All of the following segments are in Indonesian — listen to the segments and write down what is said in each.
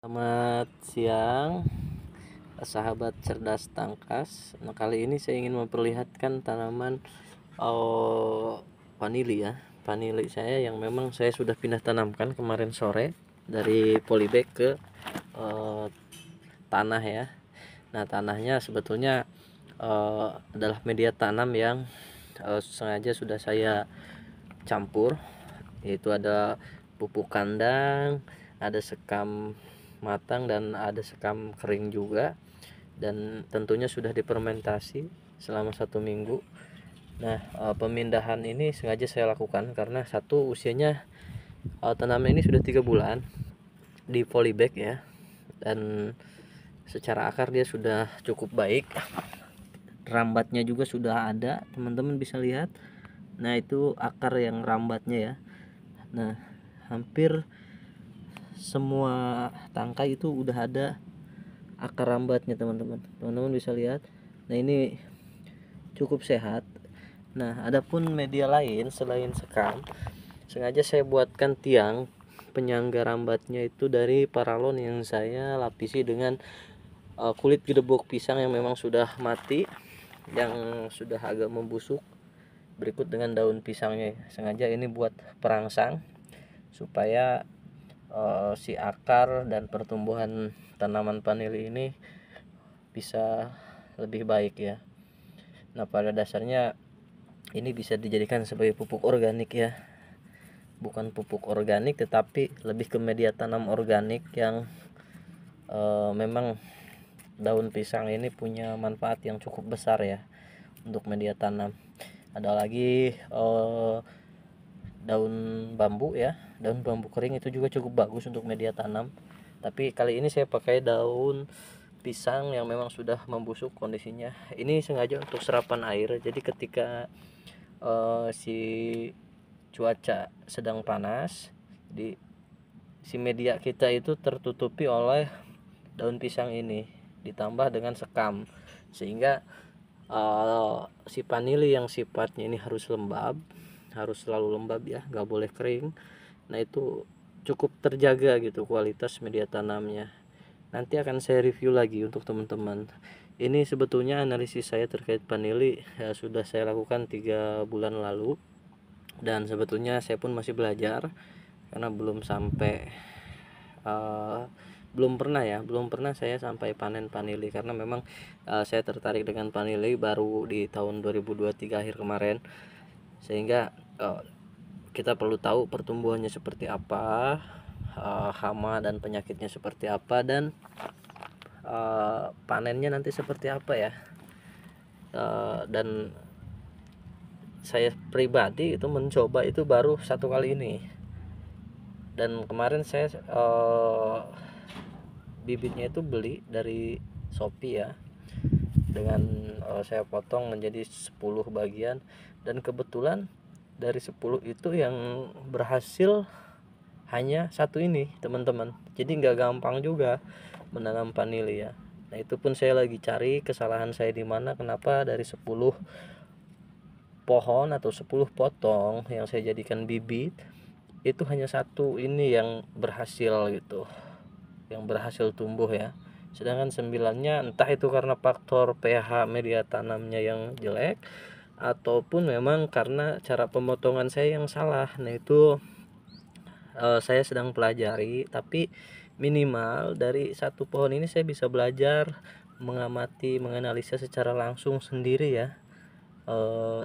Selamat siang, sahabat cerdas tangkas. Nah, kali ini saya ingin memperlihatkan tanaman vanili ya. Vanili saya yang memang saya sudah pindah tanamkan kemarin sore dari polybag ke tanah ya. Nah, tanahnya sebetulnya adalah media tanam yang sengaja sudah saya campur, yaitu ada pupuk kandang, ada sekam matang dan ada sekam kering juga, dan tentunya sudah difermentasi selama 1 minggu. Nah, pemindahan ini sengaja saya lakukan karena satu, usianya tanaman ini sudah 3 bulan di polybag ya, dan secara akar dia sudah cukup baik, rambatnya juga sudah ada, teman-teman bisa lihat. Nah, itu akar yang rambatnya ya. Nah, hampir semua tangkai itu udah ada akar rambatnya, teman-teman bisa lihat. Nah, ini cukup sehat. Nah, adapun media lain selain sekam, sengaja saya buatkan tiang penyangga rambatnya itu dari paralon yang saya lapisi dengan kulit gedebok pisang yang memang sudah mati, yang sudah agak membusuk, berikut dengan daun pisangnya. Sengaja ini buat perangsang supaya si akar dan pertumbuhan tanaman vanili ini bisa lebih baik ya. Nah, pada dasarnya ini bisa dijadikan sebagai pupuk organik ya, bukan pupuk organik tetapi lebih ke media tanam organik yang memang daun pisang ini punya manfaat yang cukup besar ya untuk media tanam. Ada lagi daun bambu ya, daun bambu kering itu juga cukup bagus untuk media tanam, tapi kali ini saya pakai daun pisang yang memang sudah membusuk kondisinya. Ini sengaja untuk serapan air, jadi ketika si cuaca sedang panas, si media kita itu tertutupi oleh daun pisang ini ditambah dengan sekam, sehingga si vanili yang sifatnya ini harus lembab, harus selalu lembab ya, nggak boleh kering. Nah, itu cukup terjaga gitu kualitas media tanamnya. Nanti akan saya review lagi untuk teman-teman. Ini sebetulnya analisis saya terkait vanili ya, sudah saya lakukan 3 bulan lalu, dan sebetulnya saya pun masih belajar karena belum pernah saya sampai panen vanili, karena memang saya tertarik dengan vanili baru di tahun 2023 akhir kemarin, sehingga kita perlu tahu pertumbuhannya seperti apa, hama dan penyakitnya seperti apa, dan panennya nanti seperti apa ya. Dan saya pribadi itu mencoba itu baru 1 kali ini, dan kemarin saya bibitnya itu beli dari Shopee ya, dengan saya potong menjadi 10 bagian, dan kebetulan dari 10 itu yang berhasil hanya satu ini, teman-teman. Jadi nggak gampang juga menanam vanili ya. Nah, itu pun saya lagi cari kesalahan saya di mana, kenapa dari 10 pohon atau 10 potong yang saya jadikan bibit itu hanya satu ini yang berhasil gitu, yang berhasil tumbuh ya, sedangkan 9-nya entah itu karena faktor pH media tanamnya yang jelek ataupun memang karena cara pemotongan saya yang salah. Nah, itu saya sedang pelajari, tapi minimal dari satu pohon ini saya bisa belajar mengamati, menganalisa secara langsung sendiri ya,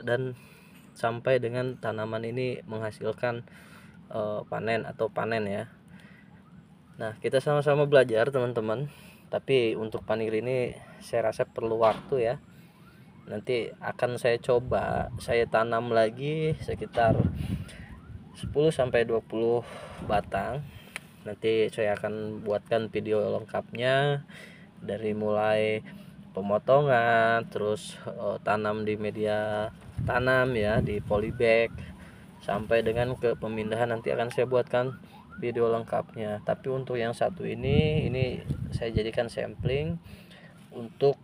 dan sampai dengan tanaman ini menghasilkan panen ya. Nah, kita sama-sama belajar teman-teman, tapi untuk vanili ini saya rasa perlu waktu ya. Nanti akan saya coba saya tanam lagi sekitar 10-20 batang. Nanti saya akan buatkan video lengkapnya dari mulai pemotongan, terus tanam di media tanam ya, di polybag, sampai dengan ke pemindahan. Nanti akan saya buatkan video lengkapnya. Tapi untuk yang satu ini saya jadikan sampling untuk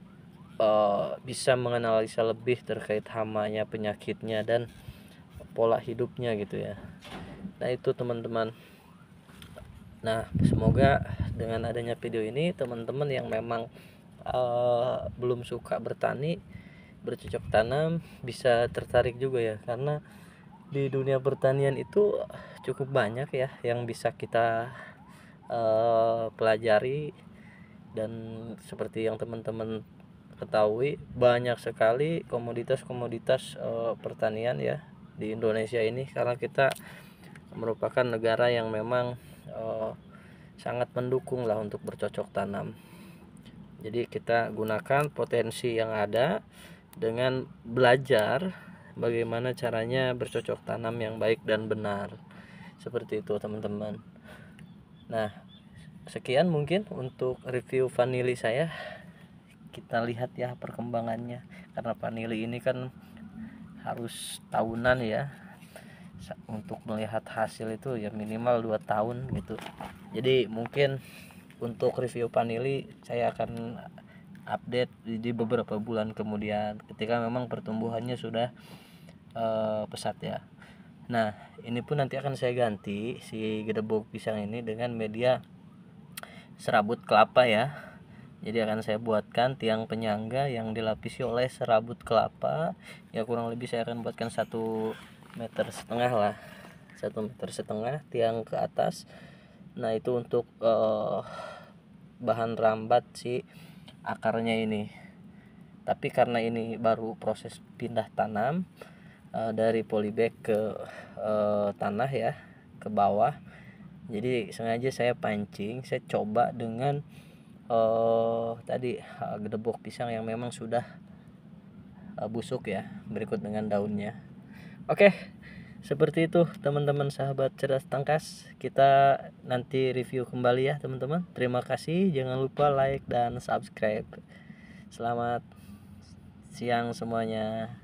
bisa menganalisa lebih terkait hamanya, penyakitnya, dan pola hidupnya gitu ya. Nah, itu teman-teman. Nah, semoga dengan adanya video ini teman-teman yang memang belum suka bertani, bercocok tanam, bisa tertarik juga ya, karena di dunia pertanian itu cukup banyak ya yang bisa kita pelajari. Dan seperti yang teman-teman ketahui, banyak sekali komoditas-komoditas pertanian ya di Indonesia ini, karena kita merupakan negara yang memang sangat mendukung lah untuk bercocok tanam. Jadi kita gunakan potensi yang ada dengan belajar bagaimana caranya bercocok tanam yang baik dan benar. Seperti itu teman-teman. Nah, sekian mungkin untuk review vanili saya. Kita lihat ya perkembangannya, karena vanili ini kan harus tahunan ya. Untuk melihat hasil itu ya minimal 2 tahun gitu. Jadi mungkin untuk review vanili saya akan update di beberapa bulan kemudian ketika memang pertumbuhannya sudah pesat ya. Nah, ini pun nanti akan saya ganti si gedebok pisang ini dengan media serabut kelapa ya. Jadi akan saya buatkan tiang penyangga yang dilapisi oleh serabut kelapa. Ya kurang lebih saya akan buatkan 1,5 meter lah, 1,5 meter tiang ke atas. Nah itu untuk bahan rambat si akarnya ini. Tapi karena ini baru proses pindah tanam dari polybag ke tanah ya, ke bawah, jadi sengaja saya pancing, saya coba dengan tadi gedebok pisang yang memang sudah busuk ya, berikut dengan daunnya. Oke, seperti itu teman-teman sahabat cerdas tangkas, kita nanti review kembali ya teman-teman. Terima kasih, jangan lupa like dan subscribe. Selamat siang semuanya.